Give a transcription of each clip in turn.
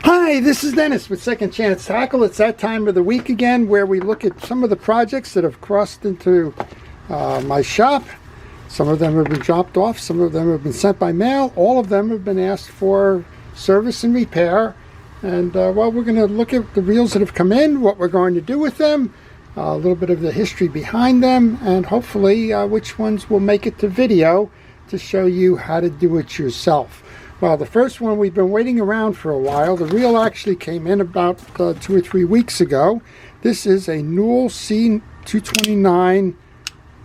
Hi, this is Dennis with Second Chance Tackle. It's that time of the week again where we look at some of the projects that have crossed into my shop. Some of them have been dropped off, some of them have been sent by mail, all of them have been asked for service and repair. And well, we're going to look at the reels that have come in, what we're going to do with them, a little bit of the history behind them, and hopefully which ones will make it to video to show you how to do it yourself. Well, the first one we've been waiting around for a while. The reel actually came in about 2 or 3 weeks ago. This is a Newell C229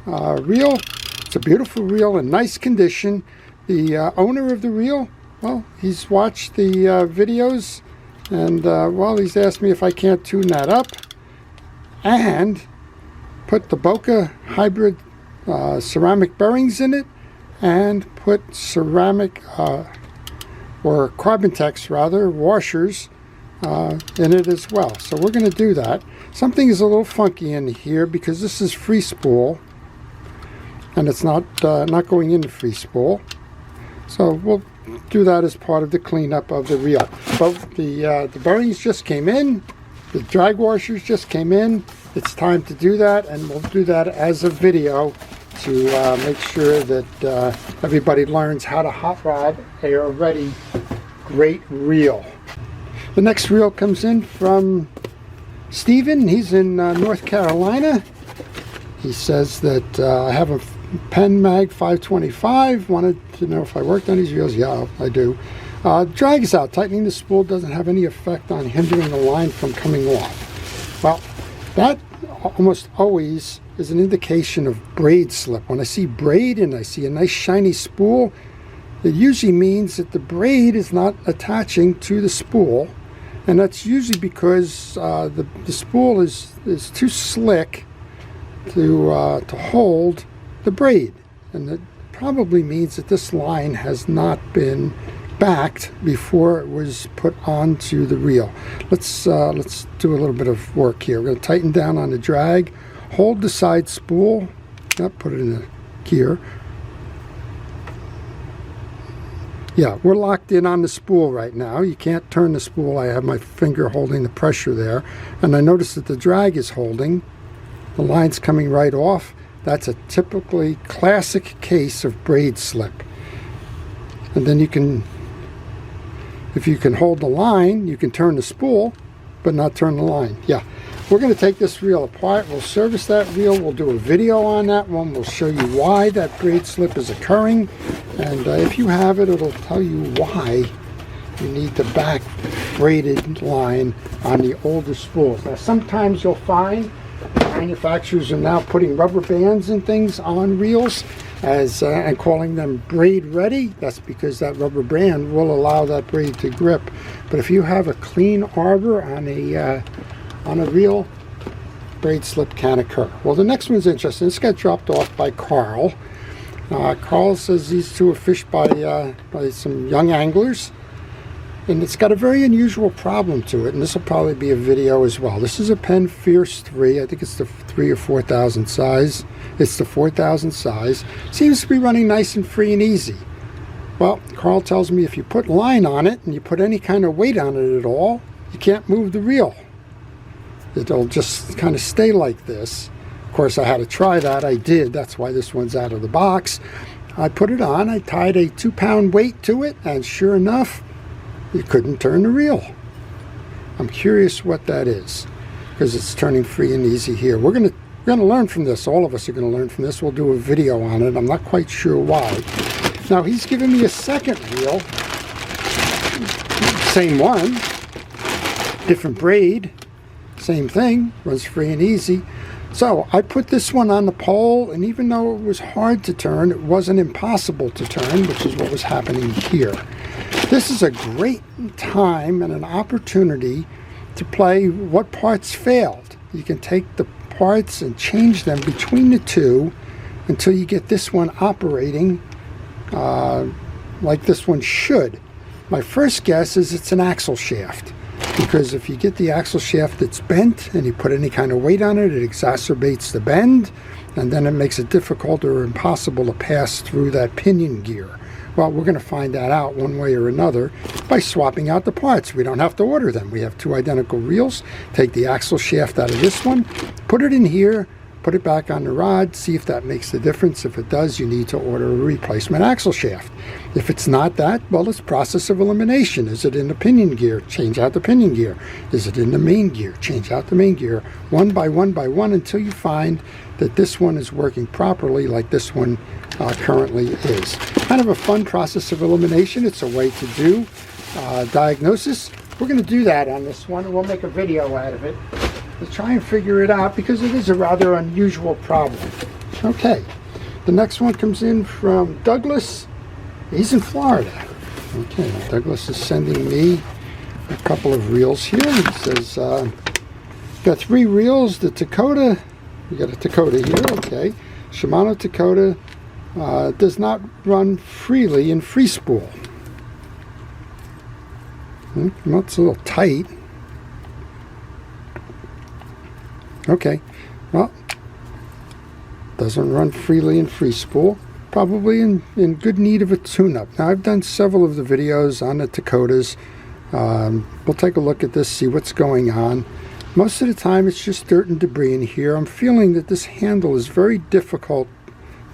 reel. It's a beautiful reel in nice condition. The owner of the reel, well, he's watched the videos, and well, he's asked me if I can't tune that up and put the Boca hybrid ceramic bearings in it and put ceramic or Carbon-Tex rather, washers in it as well. So we're going to do that. Something is a little funky in here because this is free spool, and it's not going into free spool. So we'll do that as part of the cleanup of the reel. But the bearings just came in, the drag washers just came in. It's time to do that, and we'll do that as a video to make sure that everybody learns how to hot rod a already great reel. The next reel comes in from Steven. He's in North Carolina. He says that I have a Penn Mag 525. Wanted to know if I worked on these reels. Yeah, I do. Drag is out. Tightening the spool doesn't have any effect on hindering the line from coming off. Well, that almost always is an indication of braid slip. When I see braid and I see a nice shiny spool, it usually means that the braid is not attaching to the spool, and that's usually because the spool is too slick to hold the braid, and it probably means that this line has not been backed before it was put onto the reel. Let's do a little bit of work here. We're going to tighten down on the drag, hold the side spool, put it in the gear. Yeah, we're locked in on the spool right now. You can't turn the spool. I have my finger holding the pressure there, and I notice that the drag is holding. The line's coming right off. That's a typically classic case of braid slip. And then you can, if you can hold the line, you can turn the spool, but not turn the line. Yeah, we're going to take this reel apart. We'll service that reel. We'll do a video on that one. We'll show you why that braid slip is occurring. And if you have it, it'll tell you why you need the back braided line on the older spools. Now, sometimes you'll find manufacturers are now putting rubber bands and things on reels and calling them braid ready. That's because that rubber band will allow that braid to grip. But if you have a clean arbor on a reel, braid slip can occur. Well, the next one's interesting. This got dropped off by Carl. Carl says these two are fished by some young anglers, and it's got a very unusual problem to it, and this will probably be a video as well. This is a Penn Fierce 3. I think it's the 3 or 4,000 size. It's the 4,000 size. Seems to be running nice and free and easy. Well, Carl tells me if you put line on it and you put any kind of weight on it at all, you can't move the reel. It'll just kind of stay like this. Of course, I had to try that. I did. That's why this one's out of the box. I put it on. I tied a 2-pound weight to it, and sure enough, you couldn't turn the reel. I'm curious what that is, because it's turning free and easy here. We're going to learn from this. All of us are going to learn from this. We'll do a video on it. I'm not quite sure why. Now, he's given me a second reel. Same one. Different braid. Same thing. Runs free and easy. So I put this one on the pole, and even though it was hard to turn, it wasn't impossible to turn, which is what was happening here. This is a great time and an opportunity to play what parts failed. You can take the parts and change them between the two until you get this one operating like this one should. My first guess is it's an axle shaft, because if you get the axle shaft that's bent and you put any kind of weight on it, it exacerbates the bend, and then it makes it difficult or impossible to pass through that pinion gear. Well, we're going to find that out one way or another by swapping out the parts. We don't have to order them. We have two identical reels. Take the axle shaft out of this one, put it in here, put it back on the rod, see if that makes a difference. If it does, you need to order a replacement axle shaft. If it's not that, well, it's process of elimination. Is it in the pinion gear? Change out the pinion gear. Is it in the main gear? Change out the main gear, one by one by one, until you find that this one is working properly like this one currently is. Kind of a fun process of elimination. It's a way to do diagnosis. We're going to do that on this one, and we'll make a video out of it to try and figure it out, because it is a rather unusual problem. Okay, the next one comes in from Douglas. He's in Florida. Okay, Douglas is sending me a couple of reels here. He says, got 3 reels, the Dakota. We got a Dakota here, okay. Shimano Dakota does not run freely in free spool. Well, it's a little tight. Okay, well, doesn't run freely in free spool. Probably in good need of a tune-up. Now, I've done several of the videos on the Dakotas. We'll take a look at this, see what's going on. Most of the time, it's just dirt and debris in here. I'm feeling that this handle is very difficult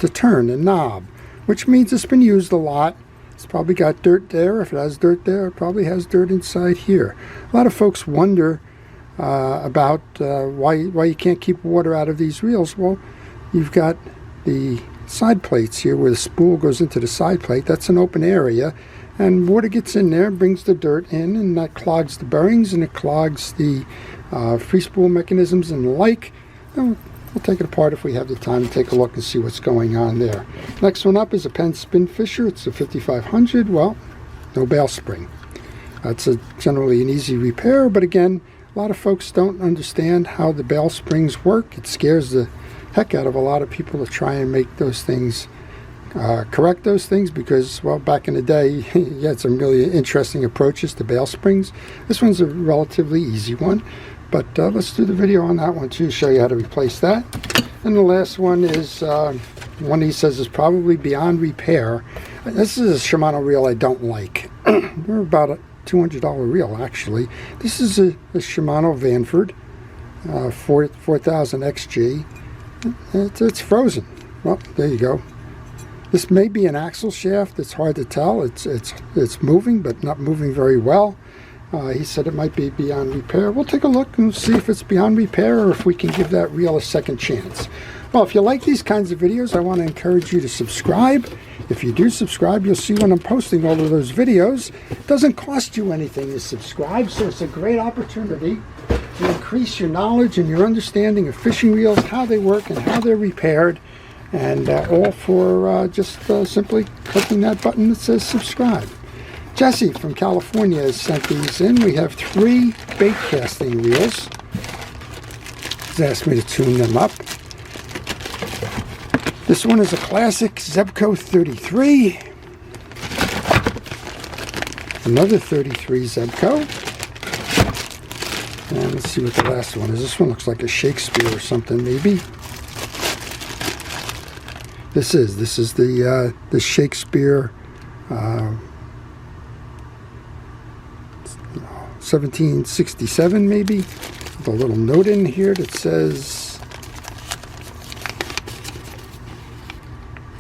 to turn, the knob, which means it's been used a lot. It's probably got dirt there. If it has dirt there, it probably has dirt inside here. A lot of folks wonder about why you can't keep water out of these reels. Well, you've got the side plates here where the spool goes into the side plate. That's an open area, and water gets in there, brings the dirt in, and that clogs the bearings, and it clogs the free spool mechanisms and the like. And we'll take it apart if we have the time to take a look and see what's going on there. Next one up is a Penn Spin Fisher. It's a 5500. Well, no bail spring. It's generally an easy repair, but again, a lot of folks don't understand how the bail springs work. It scares the heck out of a lot of people to try and make those things, correct those things, because, well, back in the day, you had some really interesting approaches to bail springs. This one's a relatively easy one, but let's do the video on that one too, show you how to replace that. And the last one is one he says is probably beyond repair. This is a Shimano reel I don't like. They're about a $200 reel, actually. This is a Shimano Vanford 4000 XG. It's frozen. Well, there you go. This may be an axle shaft. It's hard to tell. It's moving, but not moving very well. He said it might be beyond repair. We'll take a look and see if it's beyond repair, or if we can give that reel a second chance. Well, if you like these kinds of videos, I want to encourage you to subscribe. If you do subscribe, you'll see when I'm posting all of those videos. It doesn't cost you anything to subscribe, so it's a great opportunity to increase your knowledge and your understanding of fishing reels, how they work and how they're repaired, and all for just simply clicking that button that says subscribe. Jesse from California has sent these in. We have 3 bait casting reels. He's asked me to tune them up. This one is a classic Zebco 33. Another 33 Zebco. And let's see what the last one is. This one looks like a Shakespeare or something, maybe. This is the Shakespeare 1767, maybe, with a little note in here that says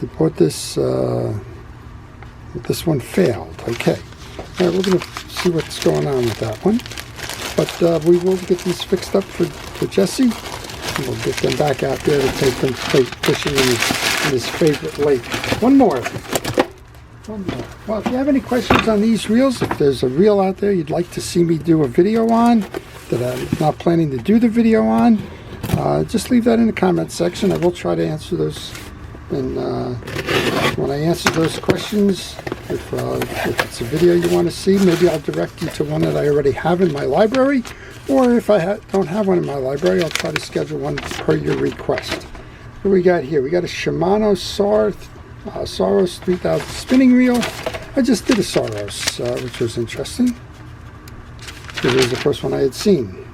they bought this. This one failed. Okay, all right, we're going to see what's going on with that one. But we will get these fixed up for Jesse. And we'll get them back out there to take them fishing in his favorite lake. One more. Well, if you have any questions on these reels, if there's a reel out there you'd like to see me do a video on that I'm not planning to do the video on, just leave that in the comment section. I will try to answer those. And when I answer those questions, if it's a video you want to see, maybe I'll direct you to one that I already have in my library, or if I don't have one in my library, I'll try to schedule one per your request. What do we got here? We got a Shimano Saros 3000 spinning reel. I just did a Saros, which was interesting. It was the first one I had seen.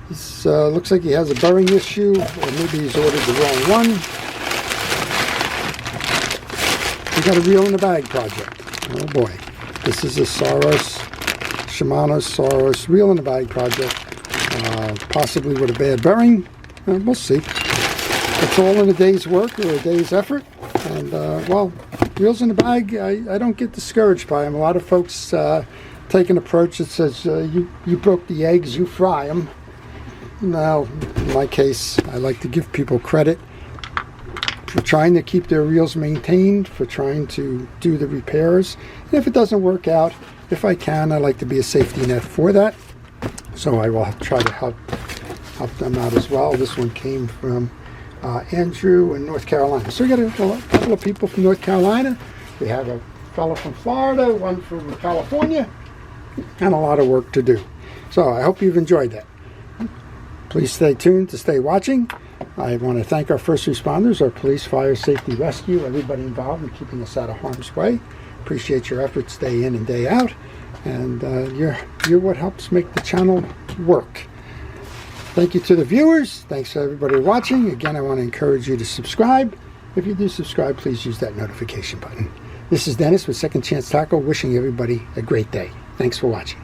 He's This looks like he has a bearing issue, or maybe he's ordered the wrong one. We got a reel in the bag project. Oh boy. This is a Shimano Saros reel in the bag project. Possibly with a bad bearing. We'll see. It's all in a day's work or a day's effort. And, well, reels in the bag, I don't get discouraged by them. A lot of folks take an approach that says, you broke the eggs, you fry them. Now, in my case, I like to give people credit for trying to keep their reels maintained, for trying to do the repairs. And if it doesn't work out, if I can, I like to be a safety net for that. So I will try to help them out as well. This one came from Andrew in North Carolina. So we got a couple of people from North Carolina. We have a fellow from Florida, one from California, and a lot of work to do. So I hope you've enjoyed that. Please stay tuned to stay watching. I want to thank our first responders, our police, fire, safety, rescue, everybody involved in keeping us out of harm's way. Appreciate your efforts day in and day out. And you're what helps make the channel work. Thank you to the viewers. Thanks to everybody watching. Again, I want to encourage you to subscribe. If you do subscribe, please use that notification button. This is Dennis with Second Chance Tackle, wishing everybody a great day. Thanks for watching.